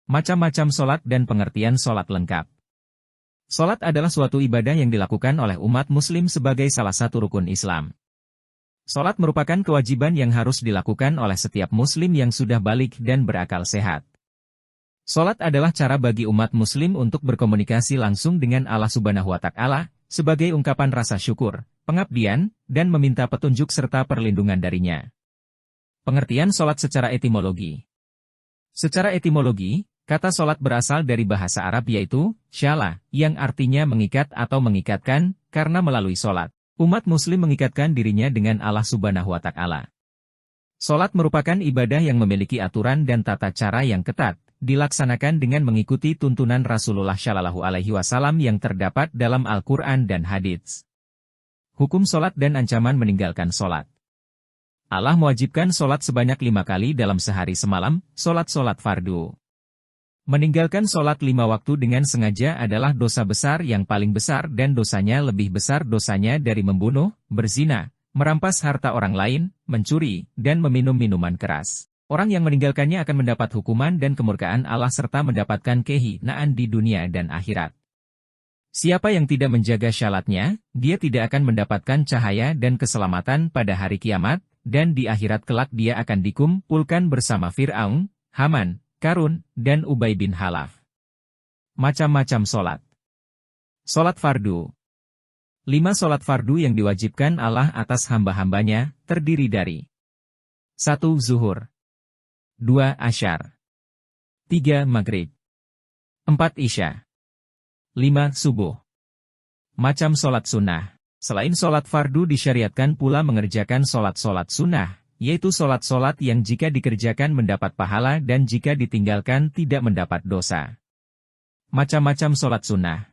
Macam-macam solat dan pengertian solat lengkap. Solat adalah suatu ibadah yang dilakukan oleh umat muslim sebagai salah satu rukun Islam. Solat merupakan kewajiban yang harus dilakukan oleh setiap muslim yang sudah balik dan berakal sehat. Solat adalah cara bagi umat muslim untuk berkomunikasi langsung dengan Allah Subhanahu wa Ta'ala, sebagai ungkapan rasa syukur, pengabdian, dan meminta petunjuk serta perlindungan darinya. Pengertian solat secara etimologi. Secara etimologi, kata solat berasal dari bahasa Arab yaitu, syala, yang artinya mengikat atau mengikatkan, karena melalui solat, umat muslim mengikatkan dirinya dengan Allah Subhanahu wa Ta'ala. Solat merupakan ibadah yang memiliki aturan dan tata cara yang ketat, dilaksanakan dengan mengikuti tuntunan Rasulullah Shallallahu Alaihi Wasallam yang terdapat dalam Al-Quran dan Hadits. Hukum solat dan ancaman meninggalkan solat. Allah mewajibkan solat sebanyak 5 kali dalam sehari semalam, solat-solat fardu. Meninggalkan solat 5 waktu dengan sengaja adalah dosa besar yang paling besar dan dosanya lebih besar dosanya dari membunuh, berzina, merampas harta orang lain, mencuri, dan meminum minuman keras. Orang yang meninggalkannya akan mendapat hukuman dan kemurkaan Allah serta mendapatkan kehinaan di dunia dan akhirat. Siapa yang tidak menjaga syalatnya, dia tidak akan mendapatkan cahaya dan keselamatan pada hari kiamat, dan di akhirat kelak dia akan dikumpulkan bersama Fir'aun, Haman, Karun, dan Ubay bin Khalaf. Macam-macam solat. Solat fardu. 5 solat fardu yang diwajibkan Allah atas hamba-hambanya, terdiri dari 1. Zuhur 2. Asyar 3. Maghrib 4. Isya 5. Subuh. Macam solat sunnah. Selain solat fardu disyariatkan pula mengerjakan solat-solat sunnah, yaitu solat-solat yang jika dikerjakan mendapat pahala dan jika ditinggalkan tidak mendapat dosa. Macam-macam solat sunnah.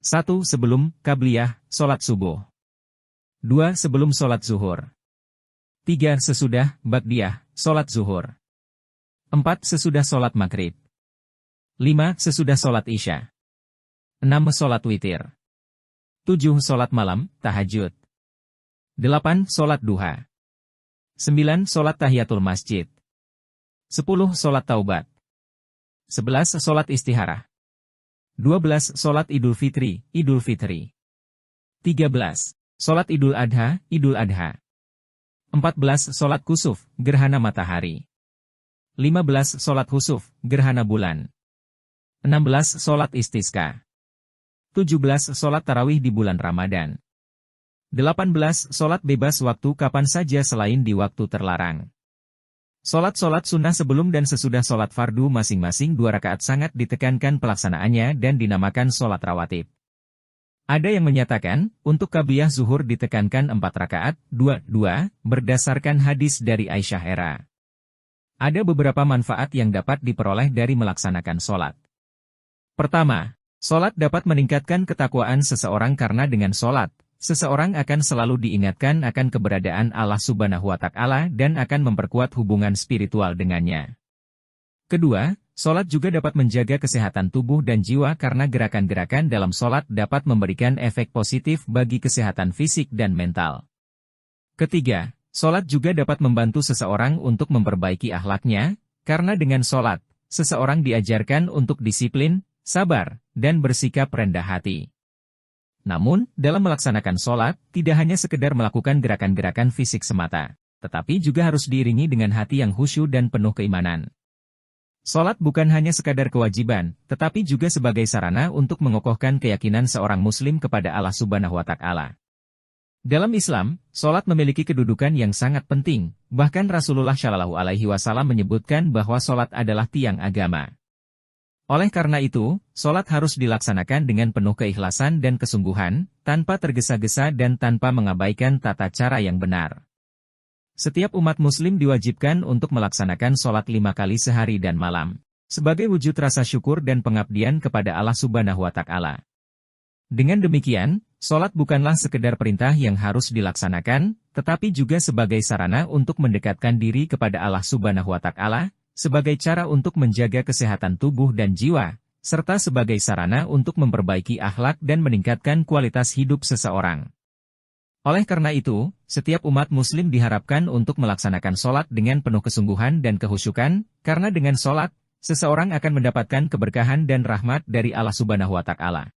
1. Sebelum qabliyah, solat subuh. 2. Sebelum solat zuhur. 3. Sesudah ba'diyah, solat zuhur. 4. Sesudah solat maghrib. 5. Sesudah solat isya. 6. Solat witir. 7. Solat malam, tahajud. 8. Solat duha. 9. Solat tahiyatul masjid. 10. Solat taubat. 11. Solat istiharah. 12. Solat idul fitri, idul fitri. 13. Solat idul adha, idul adha. 14. Solat kusuf, gerhana matahari. 15. Solat khusuf, gerhana bulan. 16. Solat istisqa. 17. Solat tarawih di bulan Ramadan. 18. Solat bebas waktu kapan saja selain di waktu terlarang. Solat-solat sunnah sebelum dan sesudah solat fardu masing-masing 2 rakaat sangat ditekankan pelaksanaannya dan dinamakan solat rawatib. Ada yang menyatakan, untuk qabliyah zuhur ditekankan 4 rakaat, 2 berdasarkan hadis dari Aisyah era. Ada beberapa manfaat yang dapat diperoleh dari melaksanakan solat. Pertama, solat dapat meningkatkan ketakwaan seseorang karena dengan solat, seseorang akan selalu diingatkan akan keberadaan Allah Subhanahu wa Ta'ala dan akan memperkuat hubungan spiritual dengannya. Kedua, solat juga dapat menjaga kesehatan tubuh dan jiwa karena gerakan-gerakan dalam solat dapat memberikan efek positif bagi kesehatan fisik dan mental. Ketiga, solat juga dapat membantu seseorang untuk memperbaiki akhlaknya, karena dengan solat, seseorang diajarkan untuk disiplin, sabar, dan bersikap rendah hati. Namun, dalam melaksanakan solat, tidak hanya sekedar melakukan gerakan-gerakan fisik semata, tetapi juga harus diiringi dengan hati yang khusyuk dan penuh keimanan. Solat bukan hanya sekadar kewajiban, tetapi juga sebagai sarana untuk mengokohkan keyakinan seorang muslim kepada Allah Subhanahu wa Ta'ala. Dalam Islam, solat memiliki kedudukan yang sangat penting, bahkan Rasulullah Shallallahu Alaihi Wasallam menyebutkan bahwa solat adalah tiang agama. Oleh karena itu, solat harus dilaksanakan dengan penuh keikhlasan dan kesungguhan, tanpa tergesa-gesa dan tanpa mengabaikan tata cara yang benar. Setiap umat muslim diwajibkan untuk melaksanakan solat 5 kali sehari dan malam, sebagai wujud rasa syukur dan pengabdian kepada Allah Subhanahu wa Ta'ala. Dengan demikian, solat bukanlah sekedar perintah yang harus dilaksanakan, tetapi juga sebagai sarana untuk mendekatkan diri kepada Allah Subhanahu wa Ta'ala, sebagai cara untuk menjaga kesehatan tubuh dan jiwa, serta sebagai sarana untuk memperbaiki akhlak dan meningkatkan kualitas hidup seseorang. Oleh karena itu, setiap umat muslim diharapkan untuk melaksanakan solat dengan penuh kesungguhan dan kehusyukan, karena dengan solat, seseorang akan mendapatkan keberkahan dan rahmat dari Allah Subhanahu wa Ta'ala.